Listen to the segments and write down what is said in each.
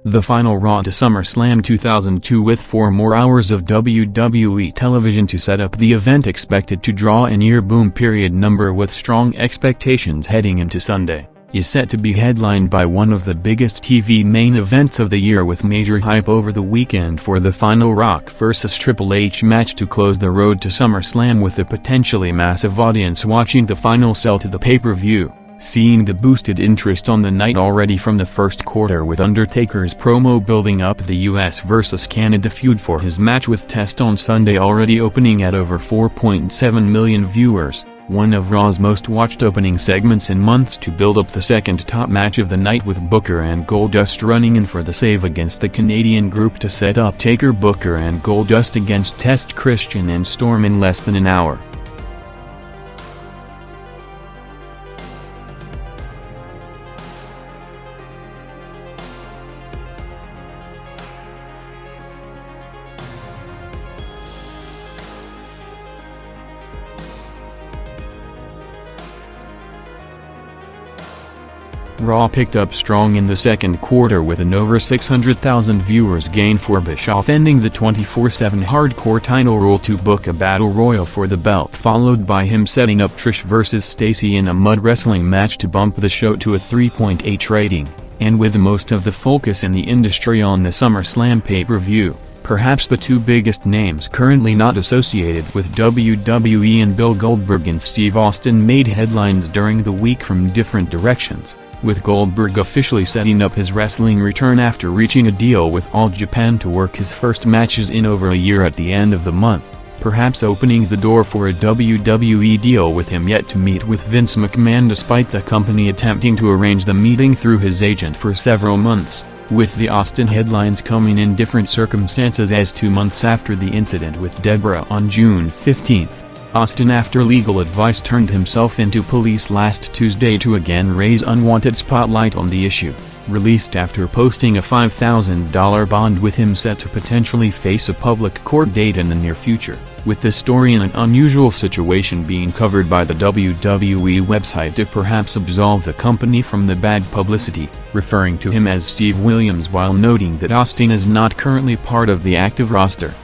The final Raw to SummerSlam 2002 with 4 more hours of WWE television to set up the event expected to draw a near-boom period number with strong expectations heading into Sunday, is set to be headlined by one of the biggest TV main events of the year with major hype over the weekend for the final Rock vs Triple H match to close the road to SummerSlam with a potentially massive audience watching the final sell to the pay-per-view. Seeing the boosted interest on the night already from the first quarter with Undertaker's promo building up the US vs Canada feud for his match with Test on Sunday already opening at over 4.7 million viewers, one of Raw's most watched opening segments in months to build up the second top match of the night with Booker and Goldust running in for the save against the Canadian group to set up Taker, Booker and Goldust against Test, Christian and Storm in less than an hour. Raw picked up strong in the second quarter with an over 600,000 viewers gain for Bischoff ending the 24/7 hardcore title rule to book a battle royal for the belt, followed by him setting up Trish vs Stacy in a mud wrestling match to bump the show to a 3.8 rating, and with most of the focus in the industry on the SummerSlam pay-per-view. Perhaps the two biggest names currently not associated with WWE and Bill Goldberg and Steve Austin made headlines during the week from different directions, with Goldberg officially setting up his wrestling return after reaching a deal with All Japan to work his first matches in over a year at the end of the month, perhaps opening the door for a WWE deal with him yet to meet with Vince McMahon despite the company attempting to arrange the meeting through his agent for several months, with the Austin headlines coming in different circumstances as 2 months after the incident with Deborah on June 15. Austin, after legal advice, turned himself into police last Tuesday to again raise unwanted spotlight on the issue, released after posting a $5,000 bond with him set to potentially face a public court date in the near future, with the story in an unusual situation being covered by the WWE website to perhaps absolve the company from the bad publicity, referring to him as Steve Williams while noting that Austin is not currently part of the active roster.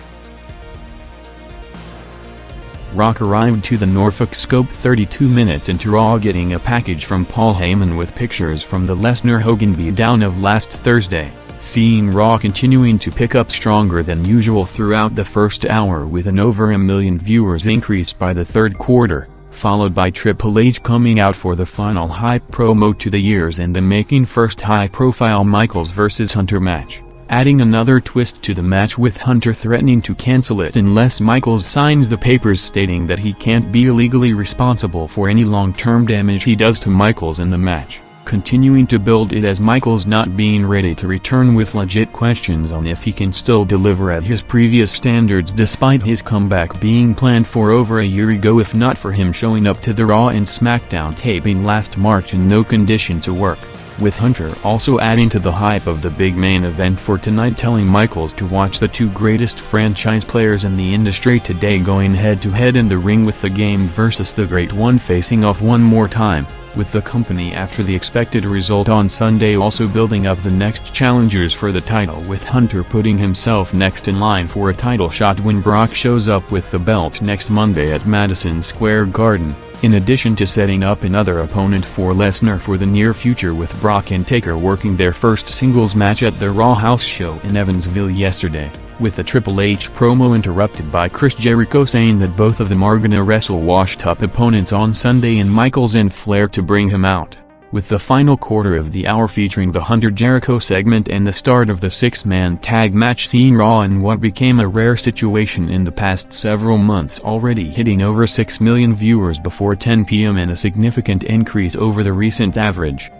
Rock arrived to the Norfolk Scope 32 minutes into Raw, getting a package from Paul Heyman with pictures from the Lesnar-Hogan beatdown of last Thursday, seeing Raw continuing to pick up stronger than usual throughout the first hour with an over 1 million viewers increase by the third quarter, followed by Triple H coming out for the final hype promo to the years in the making first high-profile Michaels vs Hunter match, adding another twist to the match with Hunter threatening to cancel it unless Michaels signs the papers stating that he can't be legally responsible for any long-term damage he does to Michaels in the match, continuing to build it as Michaels not being ready to return with legit questions on if he can still deliver at his previous standards despite his comeback being planned for over a year ago if not for him showing up to the Raw and SmackDown taping last March in no condition to work, with Hunter also adding to the hype of the big main event for tonight, telling Michaels to watch the two greatest franchise players in the industry today going head-to-head in the ring with the Game versus the Great One facing off one more time, with the company after the expected result on Sunday also building up the next challengers for the title, with Hunter putting himself next in line for a title shot when Brock shows up with the belt next Monday at Madison Square Garden, in addition to setting up another opponent for Lesnar for the near future with Brock and Taker working their first singles match at the Raw House show in Evansville yesterday, with a Triple H promo interrupted by Chris Jericho saying that both of them are gonna wrestle washed-up opponents on Sunday and Michaels and Flair to bring him out, with the final quarter of the hour featuring the Hunter-Jericho segment and the start of the six-man tag match seeing Raw in what became a rare situation in the past several months already hitting over 6 million viewers before 10 p.m. and a significant increase over the recent average.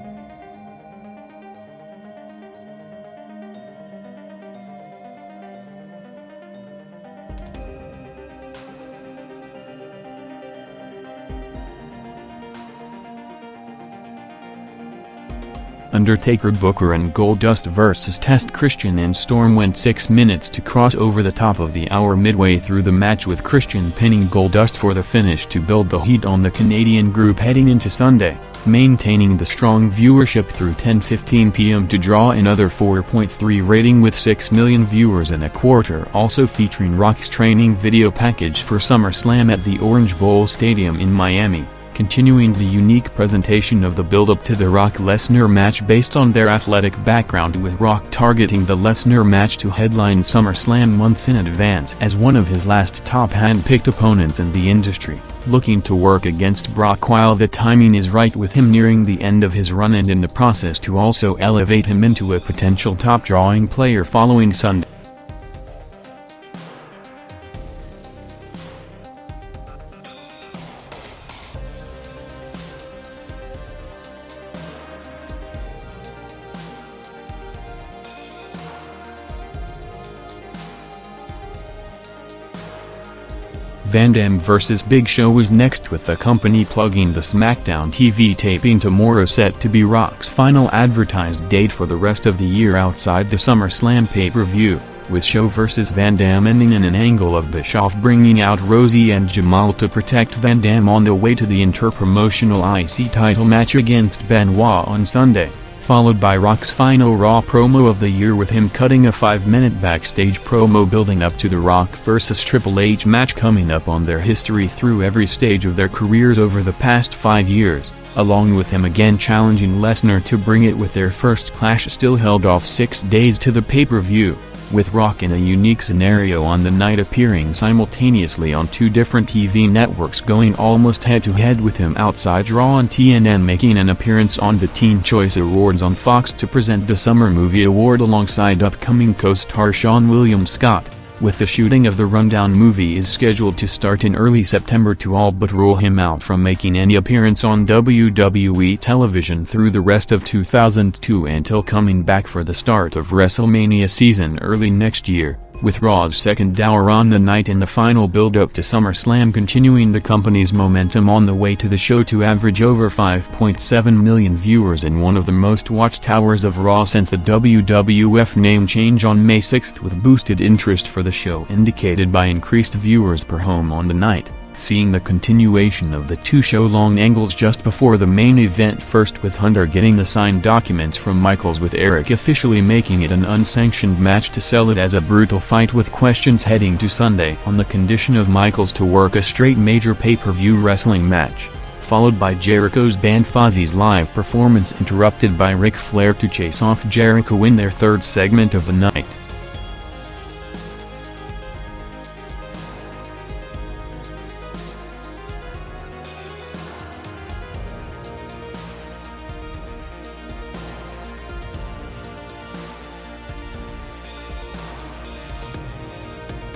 Undertaker, Booker and Goldust vs Test, Christian and Storm went 6 minutes to cross over the top of the hour midway through the match, with Christian pinning Goldust for the finish to build the heat on the Canadian group heading into Sunday. maintaining the strong viewership through 10:15 p.m. to draw another 4.3 rating with 6 million viewers in a quarter, also featuring Rock's training video package for SummerSlam at the Orange Bowl Stadium in Miami, continuing the unique presentation of the build-up to the Rock-Lesnar match based on their athletic background, with Rock targeting the Lesnar match to headline SummerSlam months in advance as one of his last top hand-picked opponents in the industry, looking to work against Brock while the timing is right, with him nearing the end of his run and in the process to also elevate him into a potential top-drawing player following Sunday. Van Dam vs. Big Show was next, with the company plugging the SmackDown TV taping tomorrow set to be Rock's final advertised date for the rest of the year outside the SummerSlam pay-per-view, with Show vs. Van Dam ending in an angle of Bischoff bringing out Rosie and Jamal to protect Van Dam on the way to the interpromotional IC title match against Benoit on Sunday, followed by Rock's final Raw promo of the year, with him cutting a 5-minute backstage promo building up to the Rock vs. Triple H match coming up on their history through every stage of their careers over the past 5 years, along with him again challenging Lesnar to bring it, with their first clash still held off 6 days to the pay-per-view, with Rock in a unique scenario on the night appearing simultaneously on 2 different TV networks, going almost head-to-head with him outside Raw on TNN, making an appearance on the Teen Choice Awards on Fox to present the Summer Movie Award alongside upcoming co-star Sean William Scott, with the shooting of the Rundown movie is scheduled to start in early September to all but rule him out from making any appearance on WWE television through the rest of 2002 until coming back for the start of WrestleMania season early next year, with Raw's second hour on the night and the final build-up to SummerSlam continuing the company's momentum on the way to the show to average over 5.7 million viewers in one of the most watched hours of Raw since the WWF name change on May 6, with boosted interest for the show indicated by increased viewers per home on the night, seeing the continuation of the 2 show-long angles just before the main event, first with Hunter getting the signed documents from Michaels, with Eric officially making it an unsanctioned match to sell it as a brutal fight, with questions heading to Sunday on the condition of Michaels to work a straight major pay-per-view wrestling match, followed by Jericho's band Fozzy's live performance interrupted by Ric Flair to chase off Jericho in their third segment of the night.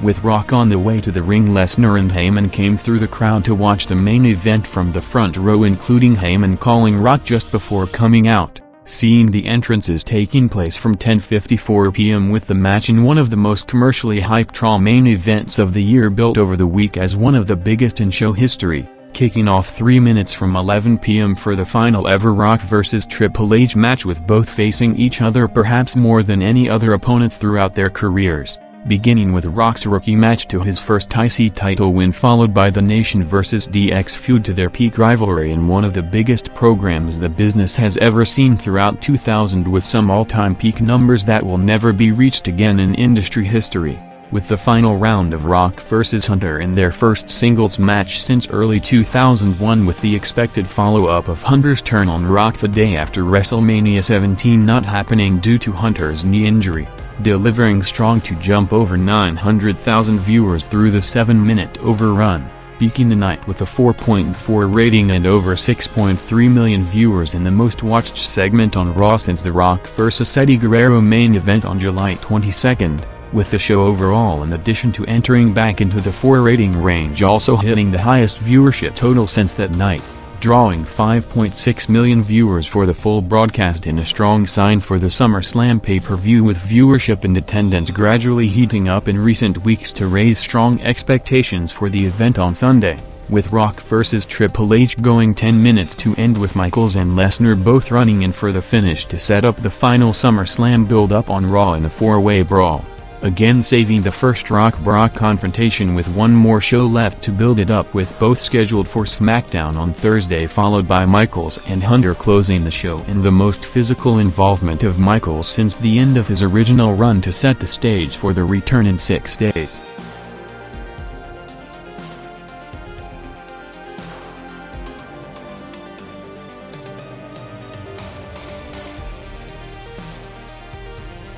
With Rock on the way to the ring, Lesnar and Heyman came through the crowd to watch the main event from the front row, including Heyman calling Rock just before coming out, seeing the entrances taking place from 10:54 p.m. with the match in one of the most commercially hyped Raw main events of the year, built over the week as one of the biggest in show history, kicking off 3 minutes from 11 p.m. for the final ever Rock vs. Triple H match, with both facing each other perhaps more than any other opponent throughout their careers, beginning with Rock's rookie match to his first IC title win, followed by the Nation vs. DX feud to their peak rivalry in one of the biggest programs the business has ever seen throughout 2000, with some all-time peak numbers that will never be reached again in industry history, with the final round of Rock vs. Hunter in their first singles match since early 2001, with the expected follow-up of Hunter's turn on Rock the day after WrestleMania 17 not happening due to Hunter's knee injury, delivering strong to jump over 900,000 viewers through the 7-minute overrun, peaking the night with a 4.4 rating and over 6.3 million viewers in the most watched segment on Raw since the Rock vs. Eddie Guerrero main event on July 22, with the show overall, in addition to entering back into the 4 rating range, also hitting the highest viewership total since that night, drawing 5.6 million viewers for the full broadcast, in a strong sign for the SummerSlam pay-per-view, with viewership and attendance gradually heating up in recent weeks to raise strong expectations for the event on Sunday, with Rock vs. Triple H going 10 minutes to end, with Michaels and Lesnar both running in for the finish to set up the final SummerSlam build-up on Raw in a 4-way brawl. again saving the first Rock-Brock confrontation with one more show left to build it up, with both scheduled for SmackDown on Thursday, followed by Michaels and Hunter closing the show in the most physical involvement of Michaels since the end of his original run to set the stage for the return in 6 days.